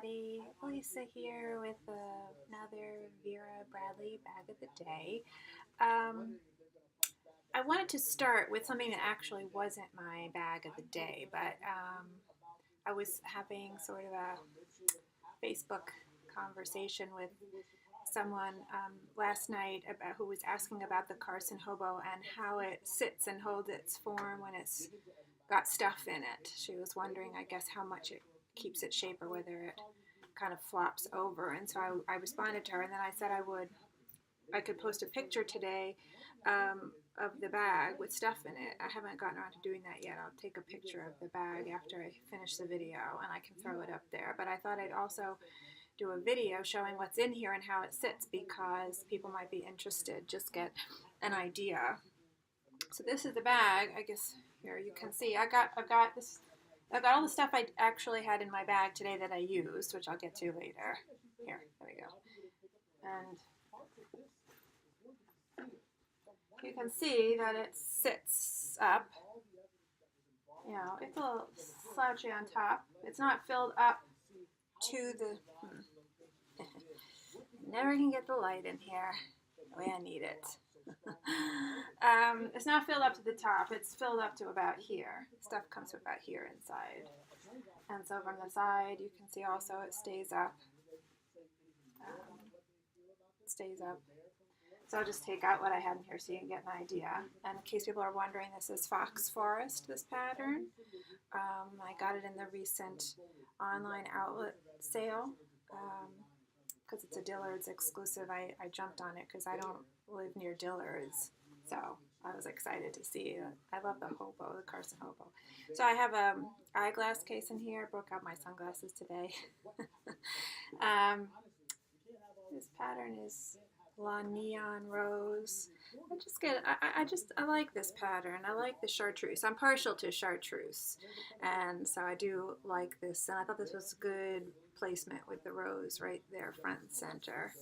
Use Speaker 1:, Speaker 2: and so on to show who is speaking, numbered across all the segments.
Speaker 1: everybody. Lisa here with another Vera Bradley bag of the day. I wanted to start with something that actually wasn't my bag of the day, but I was having sort of a Facebook conversation with someone last night about who was asking about the Carson Hobo and how it sits and holds its form when it's got stuff in it. She was wondering, I guess, how much it keeps its shape or whether it kind of flops over. And so I responded to her, and then I said I could post a picture today of the bag with stuff in it. I haven't gotten around to doing that yet. I'll take a picture of the bag after I finish the video, and I can throw it up there. But I thought I'd also do a video showing what's in here and how it sits, because people might be interested, just get an idea. So this is the bag. I guess here you can see I've got all the stuff I actually had in my bag today that I used, which I'll get to later. Here we go. And you can see that it sits up. You know, it's a little slouchy on top. It's not filled up to the... Never can get the light in here the way I need it. It's not filled up to the top. It's filled up to about here. Stuff comes to about here inside. And so from the side, you can see also it stays up. So I'll just take out what I had in here so you can get an idea. And in case people are wondering, this is Fox Forest, this pattern. I got it in the recent online outlet sale. Because it's a Dillard's exclusive, I jumped on it because I don't live near Dillard's, so I was excited to see it. I love the Hobo, the Carson Hobo. So I have an eyeglass case in here. Broke out my sunglasses today. This pattern is La Neon Rose. I like this pattern. I like the chartreuse. I'm partial to chartreuse, and so I do like this. And I thought this was good placement with the rose right there, front and center.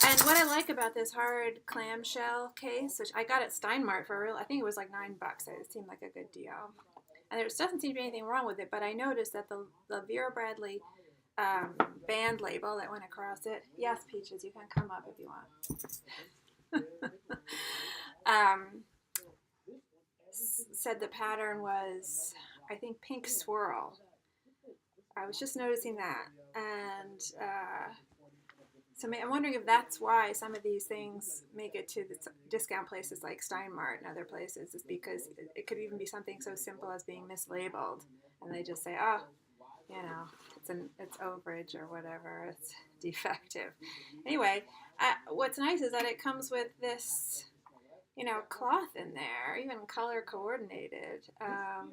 Speaker 1: And what I like about this hard clamshell case, which I got at Steinmart for I think it was like $9. It seemed like a good deal. And there doesn't seem to be anything wrong with it, but I noticed that the Vera Bradley band label that went across it. Yes, Peaches, you can come up if you want. Said the pattern was, I think, pink swirl. I was just noticing that, and so I'm wondering if that's why some of these things make it to the discount places like Steinmart and other places, is because it could even be something so simple as being mislabeled, and they just say, oh, you know, it's overage or whatever, it's defective. Anyway, what's nice is that it comes with this, you know, cloth in there, even color coordinated,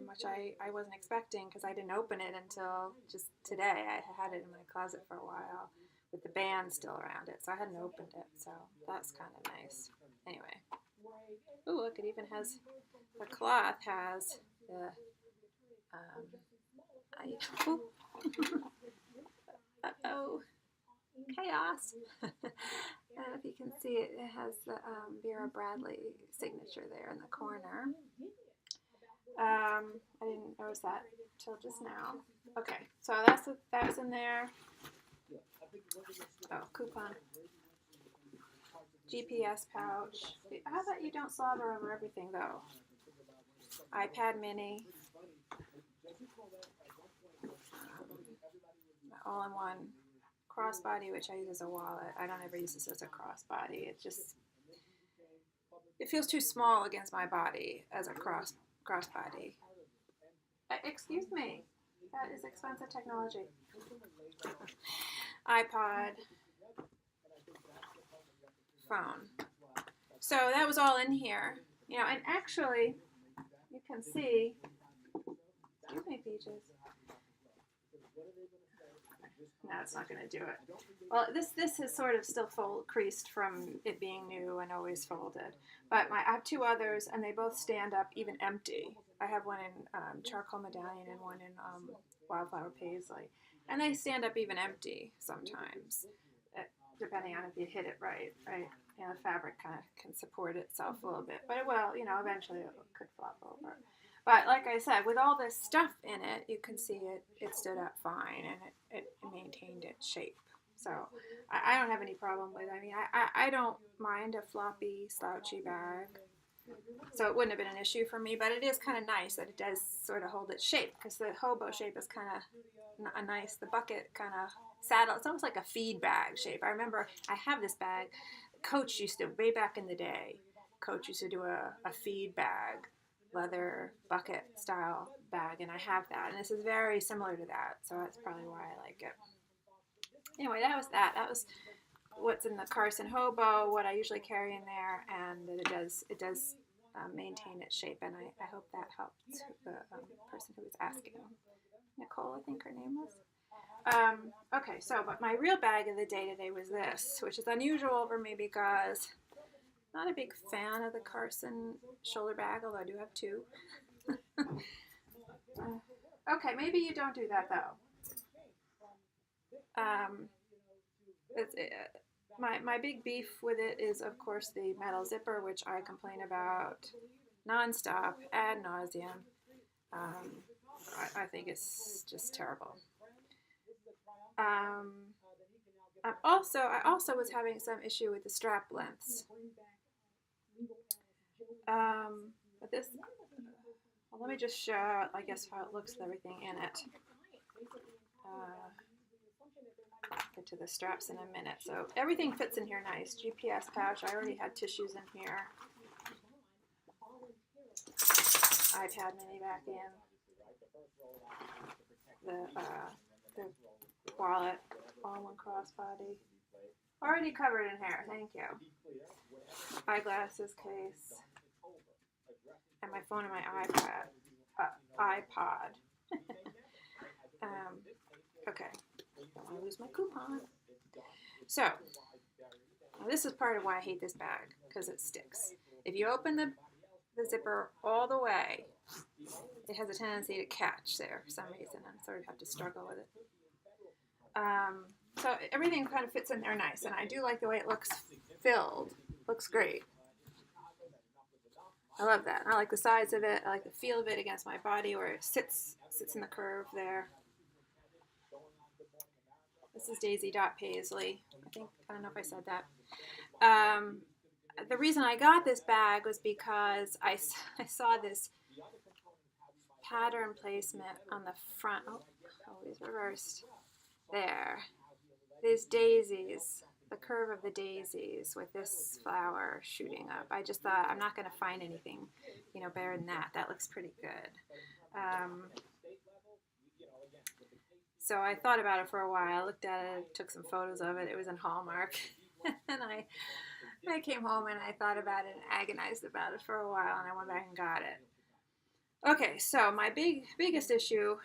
Speaker 1: which I wasn't expecting because I didn't open it until just today. I had it in my closet for a while with the band still around it, so I hadn't opened it, so that's kind of nice. Anyway, ooh, look, it even has, the cloth has the, uh-oh, chaos. If you can see it, it has the Vera Bradley signature there in the corner. I didn't notice that till just now. Okay, so that was in there. Oh, coupon. GPS pouch. How about you don't slobber over everything, though? iPad mini. All-in-one crossbody, which I use as a wallet. I don't ever use this as a crossbody. It feels too small against my body as a crossbody. Excuse me. That is expensive technology. iPod. Phone. So that was all in here. You know, and actually, you can see, excuse me, Peaches. No, it's not going to do it. Well, this is sort of still creased from it being new and always folded. But I have two others, and they both stand up even empty. I have one in charcoal medallion and one in wildflower paisley. And they stand up even empty sometimes, depending on if you hit it right? You know, the fabric kind of can support itself a little bit. But it will, you know, eventually it could flop over. But like I said, with all this stuff in it, you can see it stood up fine, and it maintained its shape. So I don't have any problem with it. I mean, I don't mind a floppy, slouchy bag. So it wouldn't have been an issue for me, but it is kind of nice that it does sort of hold its shape, because the hobo shape is kind of a nice, the bucket kind of saddle. It's almost like a feed bag shape. I remember I have this bag. Coach used to, way back in the day, Coach used to do a feed bag, leather bucket style bag, and I have that. And this is very similar to that, so that's probably why I like it. Anyway, that was that. That was what's in the Carson Hobo, what I usually carry in there, and it does maintain its shape, and I hope that helped the person who was asking. Nicole, I think her name was. Okay, so, but my real bag of the day today was this, which is unusual for me because I'm not a big fan of the Carson shoulder bag, although I do have two. Okay, maybe you don't do that though. It's, my big beef with it is, of course, the metal zipper, which I complain about nonstop, ad nauseum. I think it's just terrible. I also was having some issue with the strap lengths. But this, well, let me just show, I guess, how it looks with everything in it. Get to the straps in a minute. So everything fits in here nice. GPS pouch. I already had tissues in here. iPad mini back in. The wallet, all one crossbody. Already covered in here. Thank you. Eyeglasses case. And my phone and my iPod. Okay. Don't want to lose my coupon. So, this is part of why I hate this bag, because it sticks. If you open the zipper all the way, it has a tendency to catch there for some reason, and sort of have to struggle with it. So everything kind of fits in there nice, and I do like the way it looks filled. Looks great. I love that. I like the size of it. I like the feel of it against my body, where it sits in the curve there. This is Daisy Paisley. I don't know if I said that. The reason I got this bag was because I saw this pattern placement on the front. Oh, always reversed. There. These daisies, the curve of the daisies with this flower shooting up. I just thought, I'm not going to find anything, better than that. That looks pretty good. So I thought about it for a while, looked at it, took some photos of it. It was in Hallmark. And I came home and I thought about it and agonized about it for a while, and I went back and got it. Okay, so my biggest issue,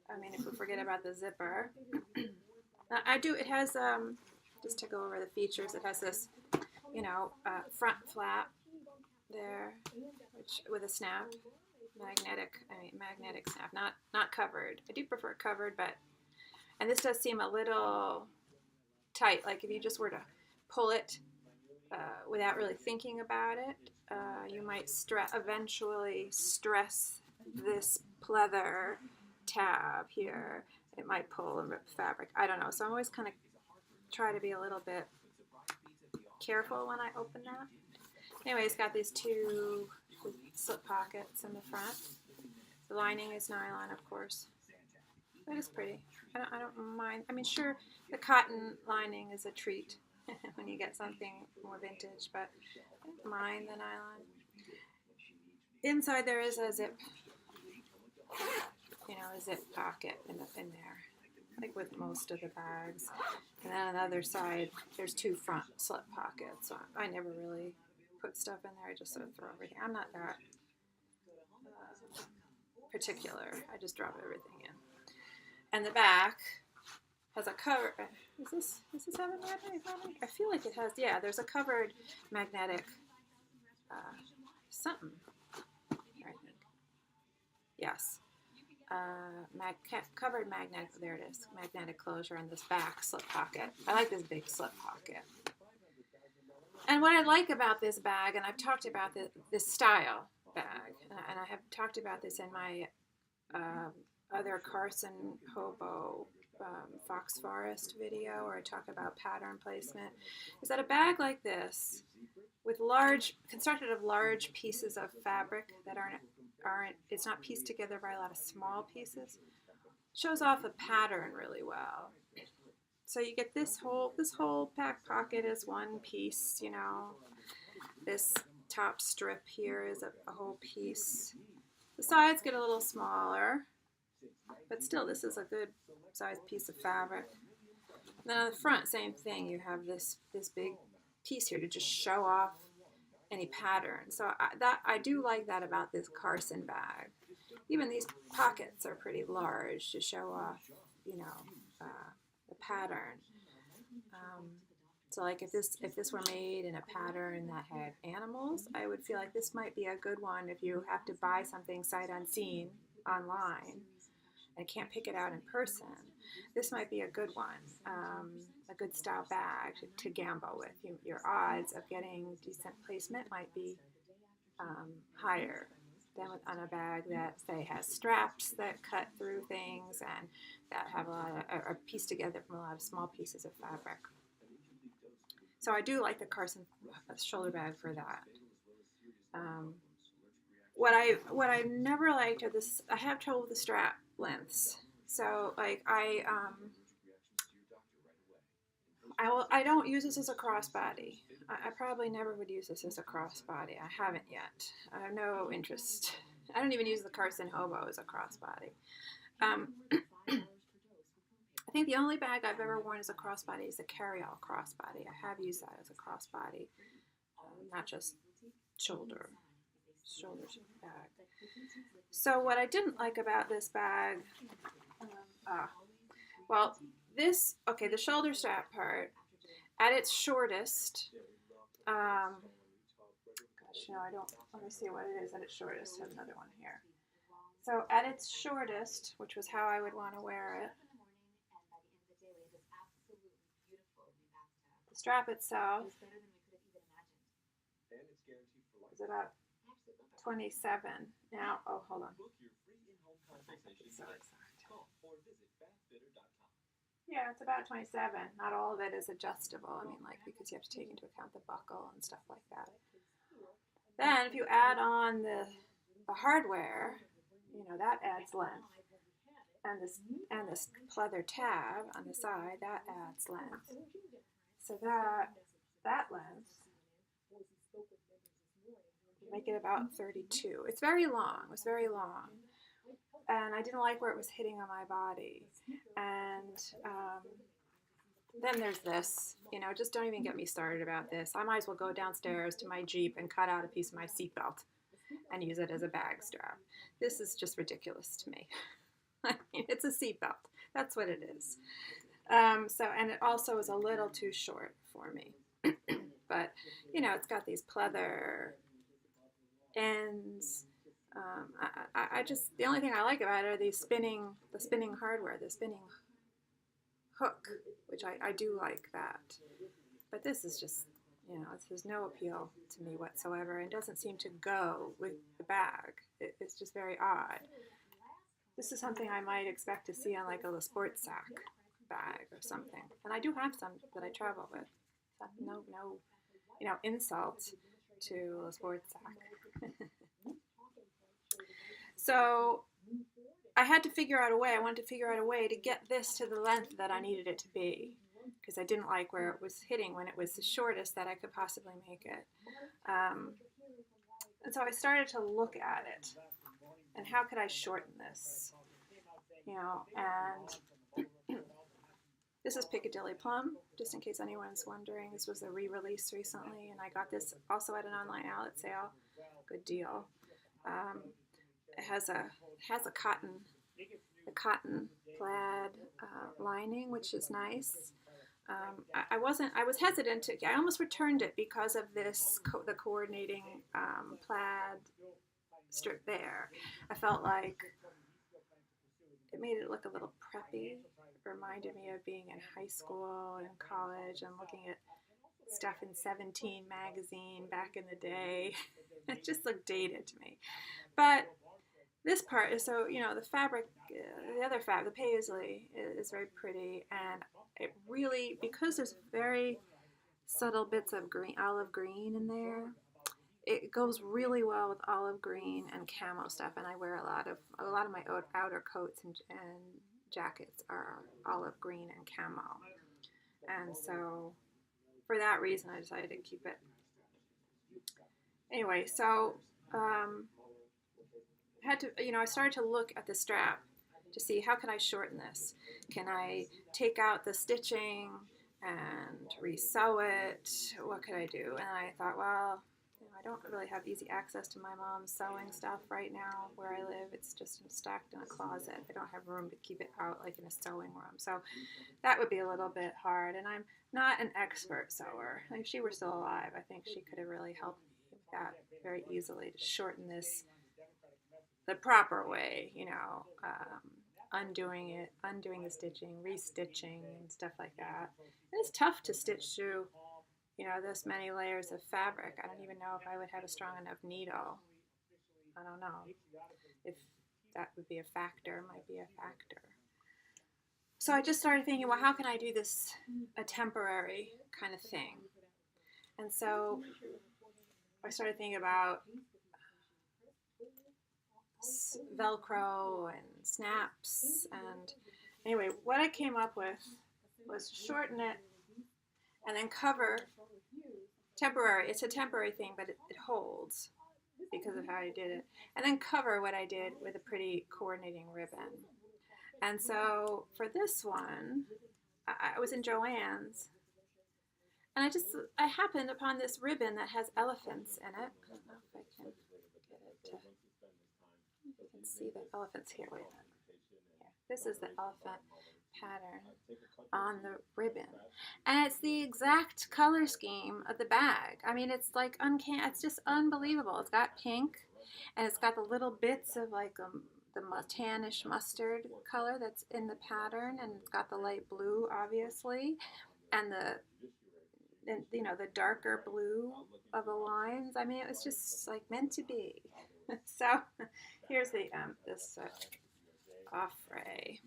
Speaker 1: if we forget about the zipper, it has, just to go over the features, it has this, front flap there, which with a snap. Magnetic snap, not covered. I do prefer covered, and this does seem a little tight. Like if you just were to pull it without really thinking about it, you might eventually stress this pleather tab here. It might pull and rip fabric. I don't know. So I'm always kind of try to be a little bit careful when I open that. Anyway, it's got these two slip pockets in the front. The lining is nylon, of course. It is pretty. I don't mind. Sure, the cotton lining is a treat when you get something more vintage, but I don't mind the nylon. Inside there is a zip, a zip pocket in there, like with most of the bags. And then on the other side, there's two front slip pockets. So I never really put stuff in there. I just sort of throw everything. I'm not that particular. I just drop everything in. And the back has a cover. Does this have a magnetic? I feel like it has. Yeah, there's a covered magnetic something. Here, I think. Yes. Covered magnetic. There it is. Magnetic closure in this back slip pocket. I like this big slip pocket. And what I like about this bag, and I've talked about this style, bag, and I have talked about this in my other Carson Hobo Fox Forest video, where I talk about pattern placement, is that a bag like this, with constructed of large pieces of fabric that aren't, it's not pieced together by a lot of small pieces, shows off a pattern really well. So you get this whole back pocket is one piece, you know. This top strip here is a whole piece. The sides get a little smaller, but still this is a good sized piece of fabric. And then on the front, same thing. You have this big piece here to just show off any pattern. So I do like that about this Carson bag. Even these pockets are pretty large to show off, you know, the pattern. So like if this were made in a pattern that had animals, I would feel like this might be a good one if you have to buy something sight unseen online and can't pick it out in person. This might be a good one, a good style bag to gamble with. Your odds of getting decent placement might be higher than on a bag that, say, has straps that cut through things and that have are pieced together from a lot of small pieces of fabric. So I do like the Carson shoulder bag for that. What I never liked are this. I have trouble with the strap lengths. So like I don't use this as a crossbody. I probably never would use this as a crossbody. I haven't yet. I have no interest. I don't even use the Carson Hobo as a crossbody. I think the only bag I've ever worn as a crossbody is a carry-all crossbody. I have used that as a crossbody, not just shoulder bag. So what I didn't like about this bag, well, the shoulder strap part, at its shortest, let me see what it is at its shortest. I have another one here. So at its shortest, which was how I would want to wear it, the strap itself is about 27. Now, oh, hold on. Yeah, it's about 27. Not all of it is adjustable. I mean, like, because you have to take into account the buckle and stuff like that. Then, if you add on the hardware, you know, that adds length. And this pleather tab on the side, that adds length. So that length, make it about 32. It's very long. It was very long. And I didn't like where it was hitting on my body. And then there's this. You know, just don't even get me started about this. I might as well go downstairs to my Jeep and cut out a piece of my seatbelt and use it as a bag strap. This is just ridiculous to me. I mean, it's a seatbelt. That's what it is. And it also is a little too short for me. But, you know, it's got these pleather ends. I just, the only thing I like about it are the spinning hardware, the spinning hook, which I do like that. But this is just, you know, there's no appeal to me whatsoever. It doesn't seem to go with the bag. It's just very odd. This is something I might expect to see on like a sports sack bag or something. And I do have some that I travel with. No, you know, insult to a sports sack. So I had to figure out a way. I wanted to figure out a way to get this to the length that I needed it to be, because I didn't like where it was hitting when it was the shortest that I could possibly make it. And so I started to look at it and how could I shorten this, you know, and this is Piccadilly Plum, just in case anyone's wondering. This was a re-release recently, and I got this also at an online outlet sale. Good deal. It has a cotton plaid lining, which is nice. I was hesitant to. I almost returned it because of this the coordinating plaid strip there. I felt like it made it look a little preppy. It reminded me of being in high school and college and looking at stuff in 17 magazine back in the day. It just looked dated to me. But this part is so, the fabric, the other fabric, the paisley is very pretty, and it really, because there's very subtle bits of green, olive green in there, it goes really well with olive green and camo stuff. And I wear a lot of my outer coats and jackets are olive green and camo, and so for that reason I decided to keep it. Anyway, so had to, I started to look at the strap to see how can I shorten this. Can I take out the stitching and resew it? What could I do? And I thought, well, I don't really have easy access to my mom's sewing stuff right now where I live. It's just stacked in a closet. I don't have room to keep it out like in a sewing room. So that would be a little bit hard. And I'm not an expert sewer. If she were still alive, I think she could have really helped me with that very easily to shorten this the proper way, undoing the stitching, restitching, and stuff like that. And it's tough to stitch through, this many layers of fabric. I don't even know if I would have a strong enough needle. I don't know if that would be a factor. Might be a factor. So I just started thinking, well, how can I do this a temporary kind of thing? And so I started thinking about Velcro and snaps, and anyway, what I came up with was shorten it and then cover temporary. It's a temporary thing, but it holds because of how I did it, and then cover what I did with a pretty coordinating ribbon. And so for this one, I was in Joann's, and I happened upon this ribbon that has elephants in it. I don't know if I can get it to. You can see the elephants here. Wait a minute. Here. This is the elephant pattern on the ribbon, and it's the exact color scheme of the bag. I mean, it's like it's just unbelievable. It's got pink, and it's got the little bits of like the tannish mustard color that's in the pattern, and it's got the light blue, obviously, and the darker blue of the lines. I mean, it was just like meant to be. So here's the this offray.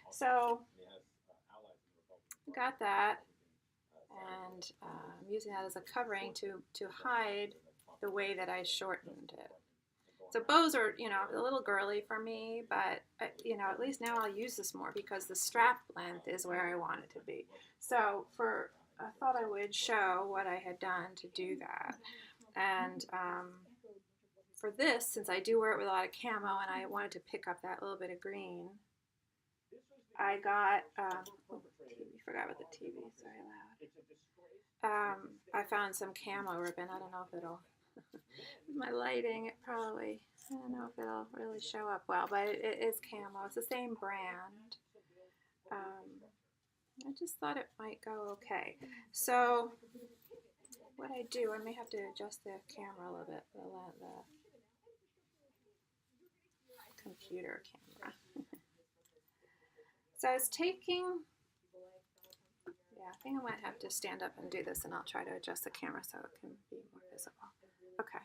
Speaker 1: So got that, and I'm using that as a covering to hide the way that I shortened it. So bows are, a little girly for me, but, at least now I'll use this more because the strap length is where I want it to be. So I thought I would show what I had done to do that. And for this, since I do wear it with a lot of camo and I wanted to pick up that little bit of green, I got, forgot about the TV, sorry loud. I found some camo ribbon. I don't know if it'll, with my lighting, I don't know if it'll really show up well, but it is camo. It's the same brand. I just thought it might go okay. So what I do, I may have to adjust the camera a little bit, the computer camera. So I was taking, I think I might have to stand up and do this, and I'll try to adjust the camera so it can be more visible. Okay.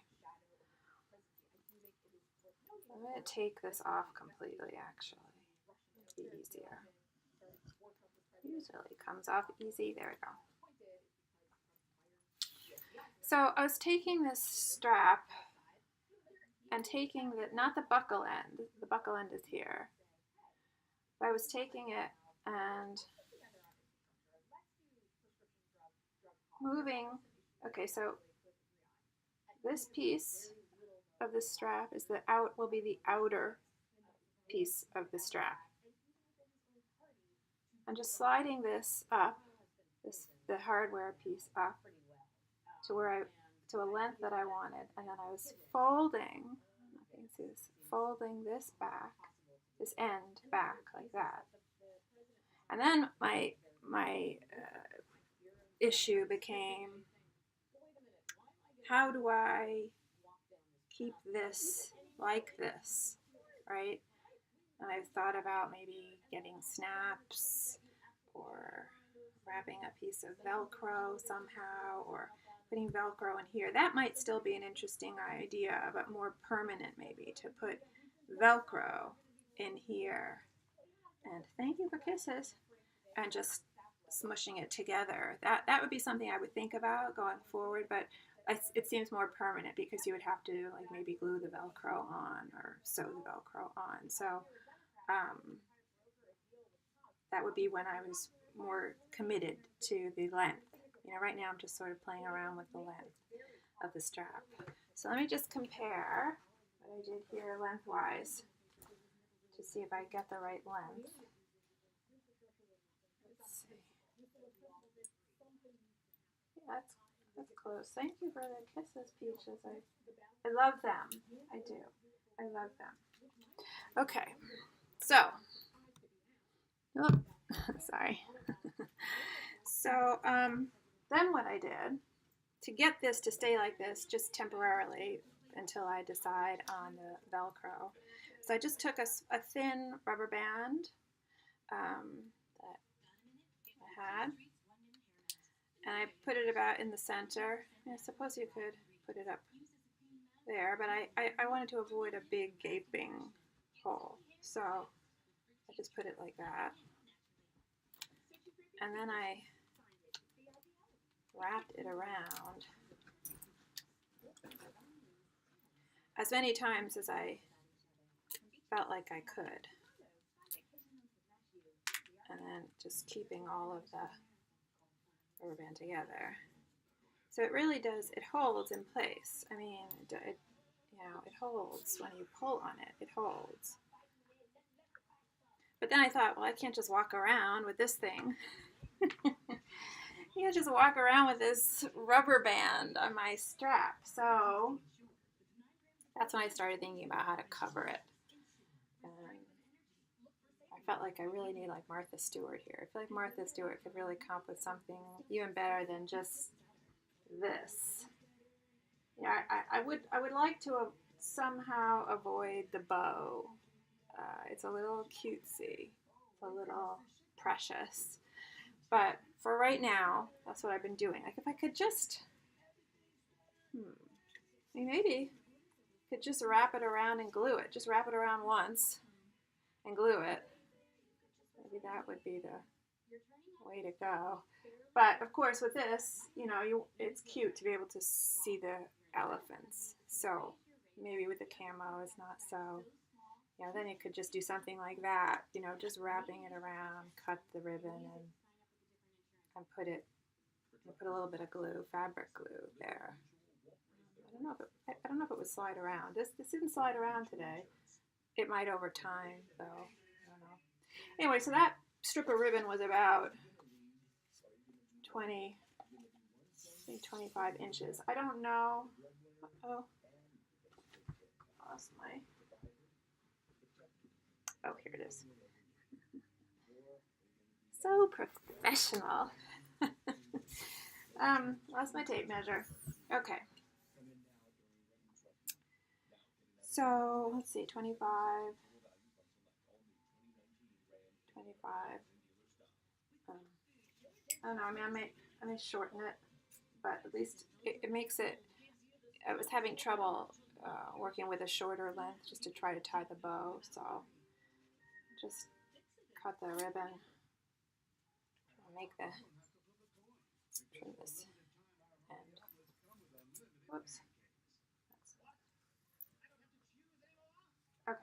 Speaker 1: I'm going to take this off completely, actually. It'll be easier. Usually comes off easy. There we go. So I was taking this strap and taking not the buckle end. The buckle end is here. But I was taking it and moving. Okay, so this piece of the strap is will be the outer piece of the strap. I'm just sliding this up, the hardware piece up to a length that I wanted, and then I was folding. I don't know if you can see this. Folding this back, this end back like that, and then my issue became, how do I keep this like this, right? And I thought about maybe getting snaps or wrapping a piece of Velcro somehow, or putting Velcro in here. That might still be an interesting idea, but more permanent maybe, to put Velcro in here. And thank you for kisses. And just smushing it together. That would be something I would think about going forward, but it seems more permanent because you would have to like maybe glue the Velcro on or sew the Velcro on. So that would be when I was more committed to the length. You know, right now I'm just sort of playing around with the length of the strap. So let me just compare what I did here lengthwise to see if I get the right length. Let's see. Yeah, that's close. Thank you for the kisses, Peaches. I love them. I do. I love them. Okay. So, oh, sorry. So, then what I did to get this to stay like this just temporarily until I decide on the Velcro. So I just took a thin rubber band that I had, and I put it about in the center. I suppose you could put it up there, but I wanted to avoid a big gaping hole. So I just put it like that. And then I wrapped it around as many times as I felt like I could. And then just keeping all of the rubber band together. So it really does, it holds in place. I mean, it holds when you pull on it, it holds. But then I thought, well, I can't just walk around with this thing. You can't just walk around with this rubber band on my strap. So that's when I started thinking about how to cover it. And I felt like I really need like Martha Stewart here. I feel like Martha Stewart could really come up with something even better than just this. Yeah, I would like to somehow avoid the bow. It's a little cutesy, it's a little precious. But for right now, that's what I've been doing. Like if I could just, maybe could just wrap it around and glue it. Just wrap it around once and glue it. Maybe that would be the way to go. But of course, with this, you know, it's cute to be able to see the elephants. So maybe with the camo, it's not so. You know, then you could just do something like that. You know, just wrapping it around, cut the ribbon, and put a little bit of glue, fabric glue there. I don't know if it would slide around. This didn't slide around today. It might over time, though. I don't know. Anyway, so that strip of ribbon was about 25 inches. I don't know. Oh, lost my. Oh, here it is. So professional. Lost my tape measure. Okay. So let's see, 25. I don't know. I mean, I may shorten it, but at least it makes it. I was having trouble working with a shorter length just to try to tie the bow, so just cut the ribbon. I'll trim this end. Whoops. Okay.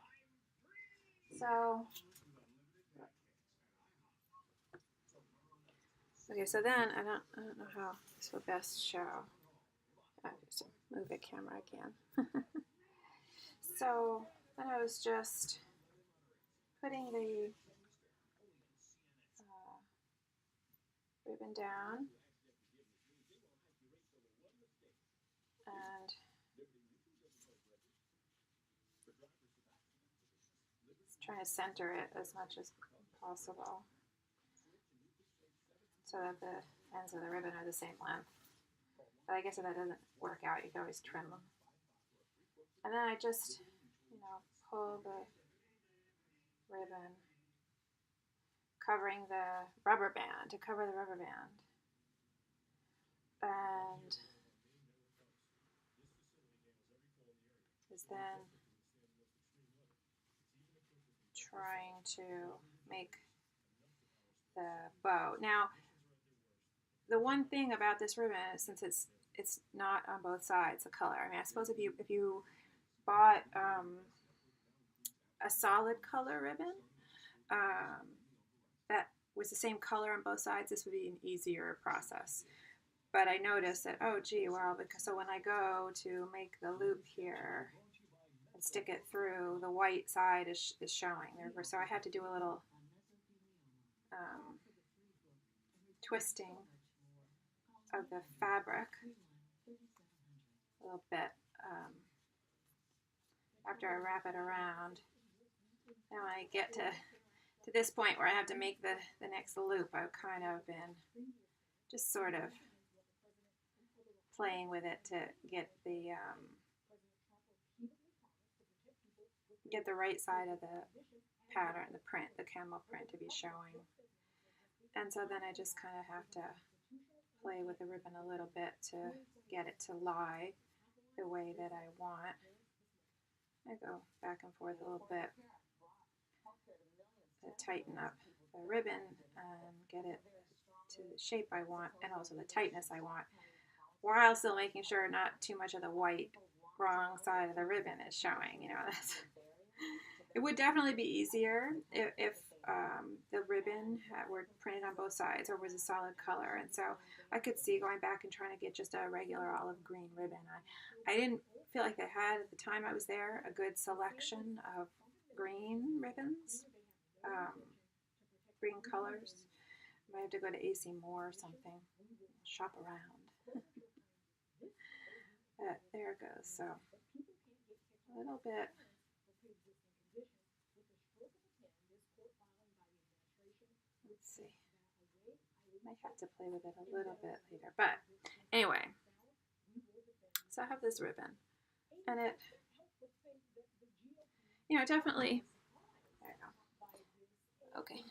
Speaker 1: So then I don't know how this will best show. I just move the camera again. So then I was just putting the ribbon down and trying to center it as much as possible so that the ends of the ribbon are the same length. But I guess if that doesn't work out, you can always trim them. And then I just, pull the ribbon, covering the rubber band, to cover the rubber band. And is then trying to make the bow. Now, the one thing about this ribbon is since it's not on both sides, the color. I mean, I suppose if you bought a solid color ribbon that was the same color on both sides, this would be an easier process. But I noticed that, oh gee, well, because so when I go to make the loop here and stick it through, the white side is showing. So I had to do a little twisting of the fabric a little bit after I wrap it around. Now when I get to this point where I have to make the next loop, I've kind of been just sort of playing with it to get the right side of the pattern, the print, the camel print to be showing. And so then I just kind of have to play with the ribbon a little bit to get it to lie the way that I want. I go back and forth a little bit to tighten up the ribbon and get it to the shape I want and also the tightness I want, while still making sure not too much of the white wrong side of the ribbon is showing. You know, it would definitely be easier if the ribbon were printed on both sides or was a solid color. And so I could see going back and trying to get just a regular olive green ribbon. I didn't feel like they had, at the time I was there, a good selection of green ribbons, green colors. I might have to go to AC Moore or something, shop around. But there it goes. So a little bit. Let's see. Might have to play with it a little bit later. But anyway, so I have this ribbon. And it, you know, definitely, there you go. Okay.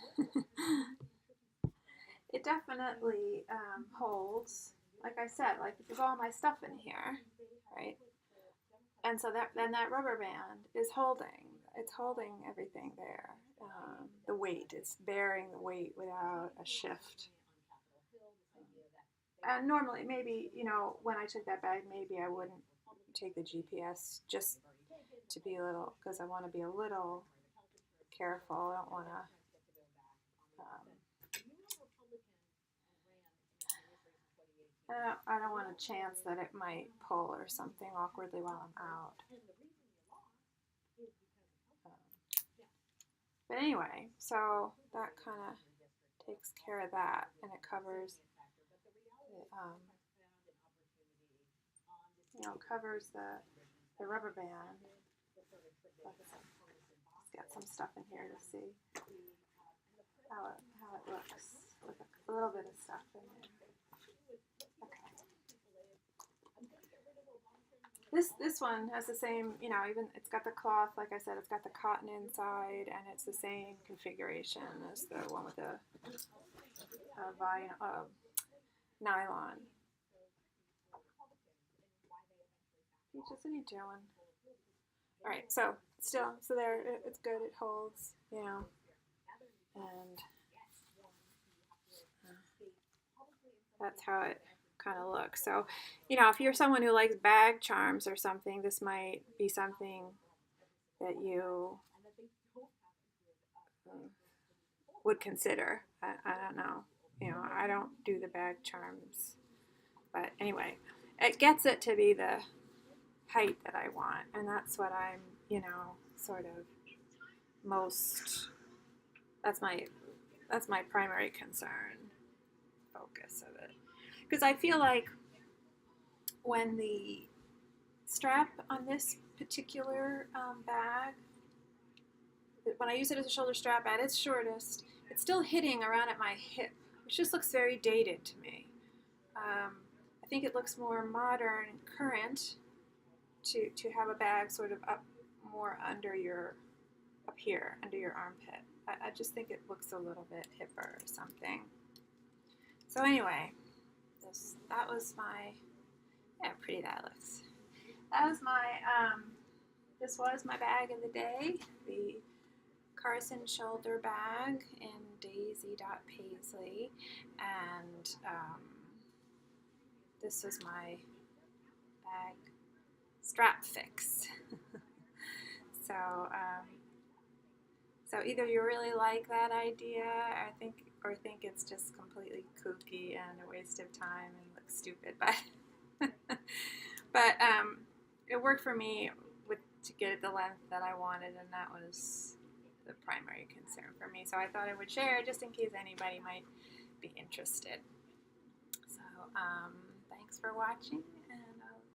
Speaker 1: It definitely holds, like I said, like there's all my stuff in here, right? And so then that rubber band is holding. It's holding everything there. The weight, it's bearing the weight without a shift. And normally, maybe, you know, when I took that bag, maybe I wouldn't take the GPS just to be a little, because I want to be a little careful. I don't want to I don't want a chance that it might pull or something awkwardly while I'm out. But anyway, so that kind of takes care of that, and it covers, covers the rubber band. Let's get some stuff in here to see how it looks with a little bit of stuff in there. This one has the same, you know, even it's got the cloth, like I said, it's got the cotton inside, and it's the same configuration as the one with the nylon. Peaches, what are you doing? All right, so there, it's good, it holds, you know, and that's how it kind of look. So, you know, if you're someone who likes bag charms or something, this might be something that you would consider. I don't know. You know, I don't do the bag charms. But anyway, it gets it to be the height that I want. And that's what I'm, you know, sort of most, that's my primary concern, focus of it. Because I feel like when the strap on this particular bag, when I use it as a shoulder strap at its shortest, it's still hitting around at my hip, which just looks very dated to me. I think it looks more modern and current to have a bag sort of up more under your up here under your armpit. I just think it looks a little bit hipper or something. So anyway, that was my, yeah, pretty that looks. That was my, this was my bag of the day, the Carson Shoulder Bag in Daisy.Paisley, and this was my bag strap fix. So, so either you really like that idea, or think it's just completely kooky and a waste of time and looks stupid, but it worked for me to get the length that I wanted, and that was the primary concern for me. So I thought I would share just in case anybody might be interested. So thanks for watching.